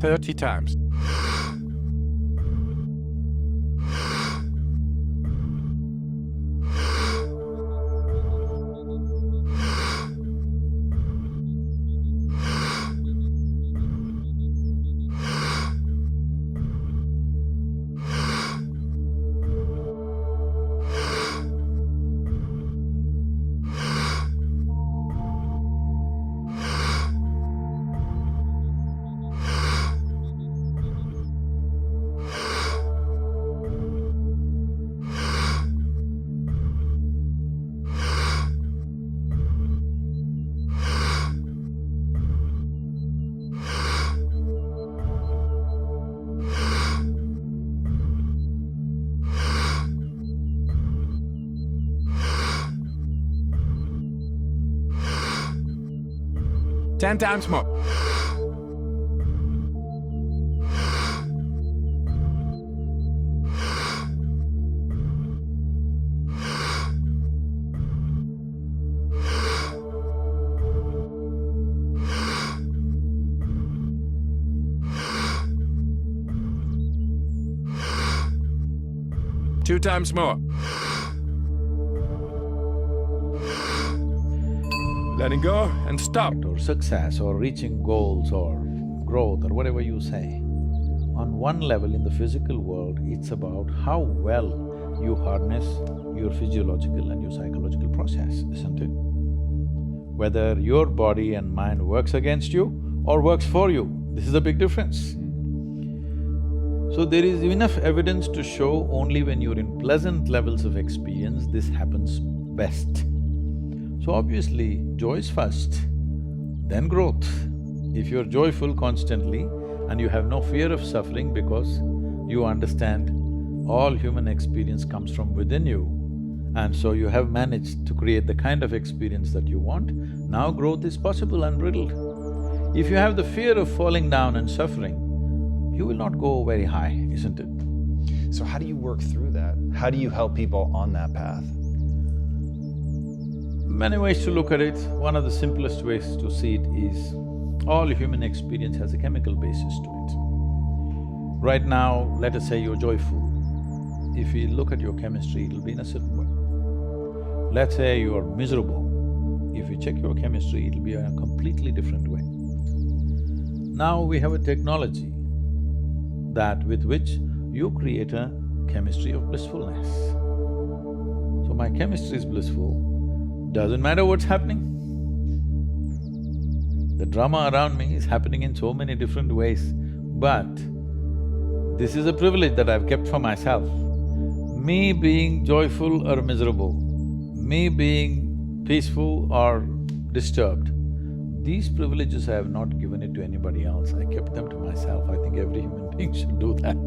30 times. Ten times more. Two times more. Letting go and stop. Or success or reaching goals or growth or whatever you say. On one level in the physical world, it's about how well you harness your physiological and your psychological process, isn't it? Whether your body and mind works against you or works for you, this is a big difference. So there is enough evidence to show only when you're in pleasant levels of experience, this happens best. So obviously, joy is first, then growth. If you're joyful constantly and you have no fear of suffering because you understand all human experience comes from within you, and so you have managed to create the kind of experience that you want, now growth is possible unbridled. If you have the fear of falling down and suffering, you will not go very high, isn't it? So how do you work through that? How do you help people on that path? Many ways to look at it. One of the simplest ways to see it is, all human experience has a chemical basis to it. Right now, let us say you're joyful. If you look at your chemistry, it'll be in a certain way. Let's say you're miserable. If you check your chemistry, it'll be in a completely different way. Now we have a technology that with which you create a chemistry of blissfulness. So my chemistry is blissful, doesn't matter what's happening. The drama around me is happening in so many different ways, but this is a privilege that I've kept for myself. Me being joyful or miserable, me being peaceful or disturbed, these privileges I have not given it to anybody else, I kept them to myself. I think every human being should do that.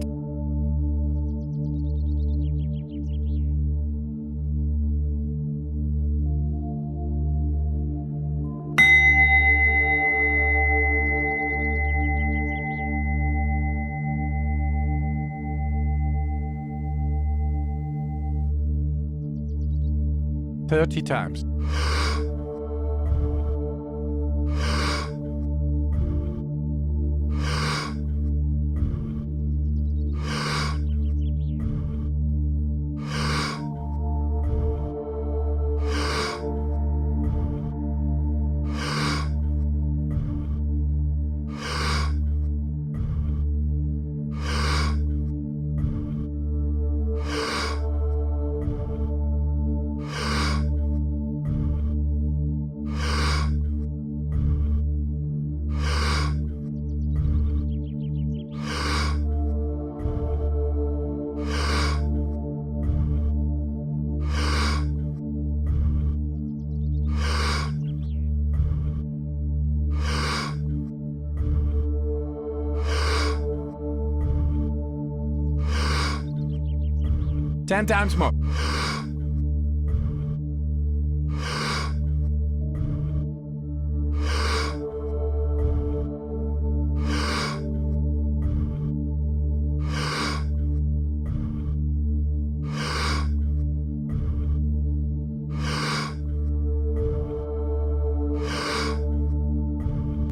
30 times. Ten times more.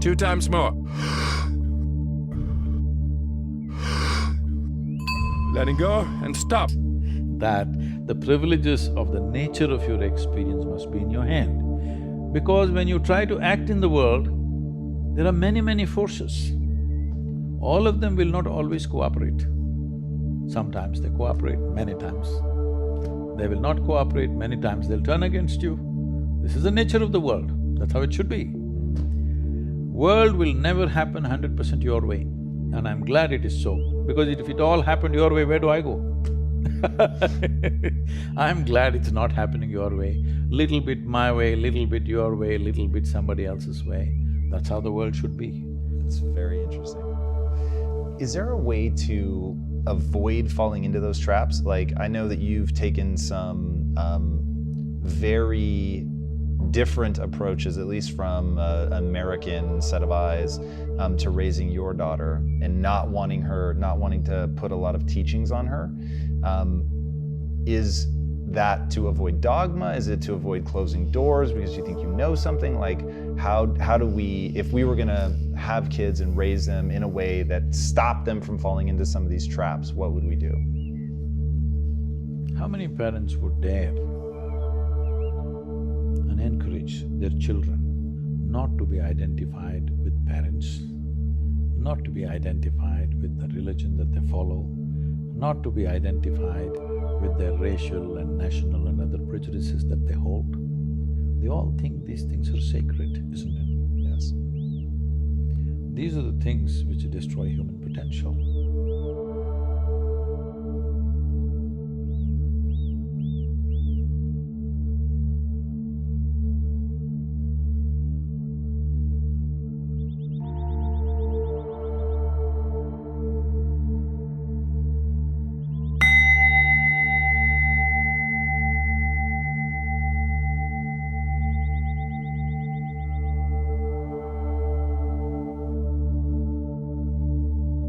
Two times more. letting go and stop. That the privileges of the nature of your experience must be in your hand. Because when you try to act in the world, there are many forces. All of them will not always cooperate. Sometimes they cooperate, many times they will not cooperate, many times they'll turn against you. This is the nature of the world, that's how it should be. World will never happen 100% your way, and I'm glad it is so, because if it all happened your way, where do I go? I'm glad it's not happening your way. Little bit my way, little bit your way, little bit somebody else's way. That's how the world should be. It's very interesting. Is there a way to avoid falling into those traps? Like, I know that you've taken some very different approaches, at least from an American set of eyes, to raising your daughter and not wanting to put a lot of teachings on her. Is that to avoid dogma? Is it to avoid closing doors because you think you know something? Like, how do we, if we were gonna have kids and raise them in a way that stopped them from falling into some of these traps, what would we do? How many parents would dare and encourage their children not to be identified with parents, not to be identified with the religion that they follow, not to be identified with their racial and national and other prejudices that they hold? They all think these things are sacred, isn't it? Yes. These are the things which destroy human potential.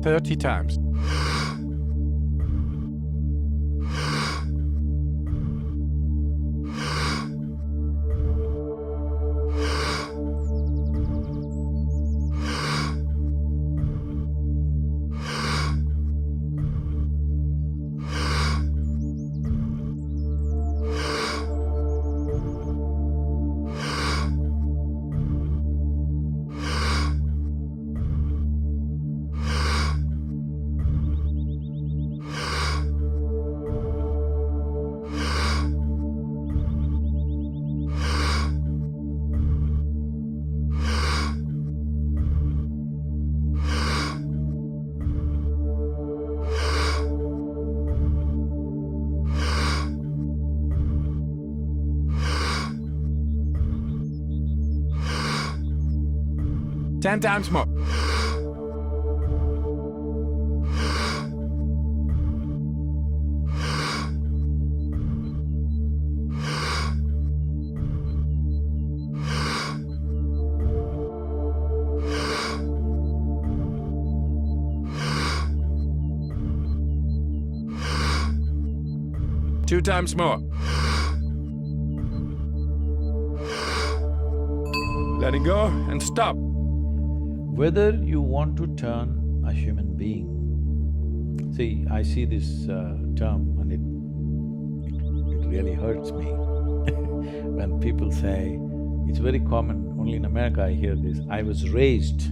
30 times. Ten times more. Two times more. Letting go and stop. Whether you want to turn a human being… See, I see this term and it really hurts me when people say… It's very common, only in America I hear this, I was raised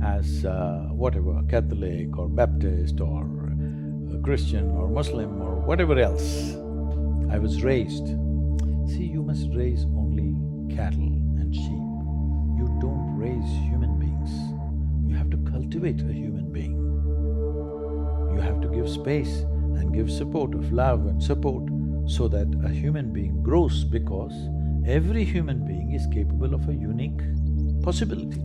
as whatever, Catholic or Baptist or Christian or Muslim or whatever else. I was raised. See, you must raise only cattle and sheep. You don't raise human beings. You have to cultivate a human being. You have to give space and give support of love and support so that a human being grows, because every human being is capable of a unique possibility.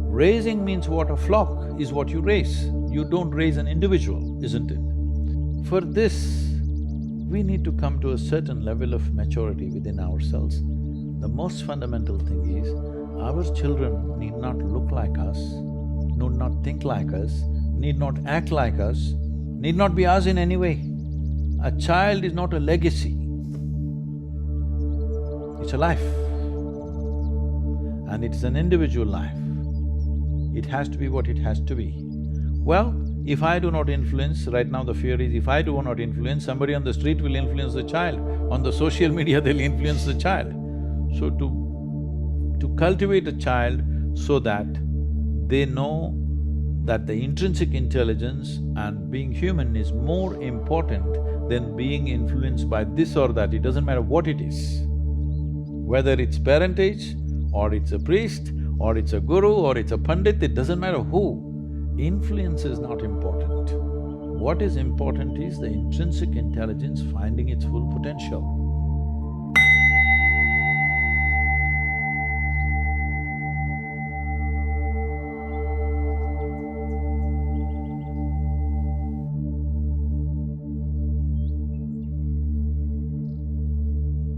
Raising means what? A flock is what you raise. You don't raise an individual, isn't it? For this, we need to come to a certain level of maturity within ourselves. The most fundamental thing is, our children need not look like us, need not think like us, need not act like us, need not be us in any way. A child is not a legacy, it's a life. And it's an individual life. It has to be what it has to be. Well, If I do not influence, right now the fear is if I do not influence, somebody on the street will influence the child, on the social media they'll influence the child. So to cultivate a child so that they know that the intrinsic intelligence and being human is more important than being influenced by this or that, it doesn't matter what it is. Whether it's parentage, or it's a priest, or it's a guru, or it's a pandit, it doesn't matter who. Influence is not important. What is important is the intrinsic intelligence finding its full potential.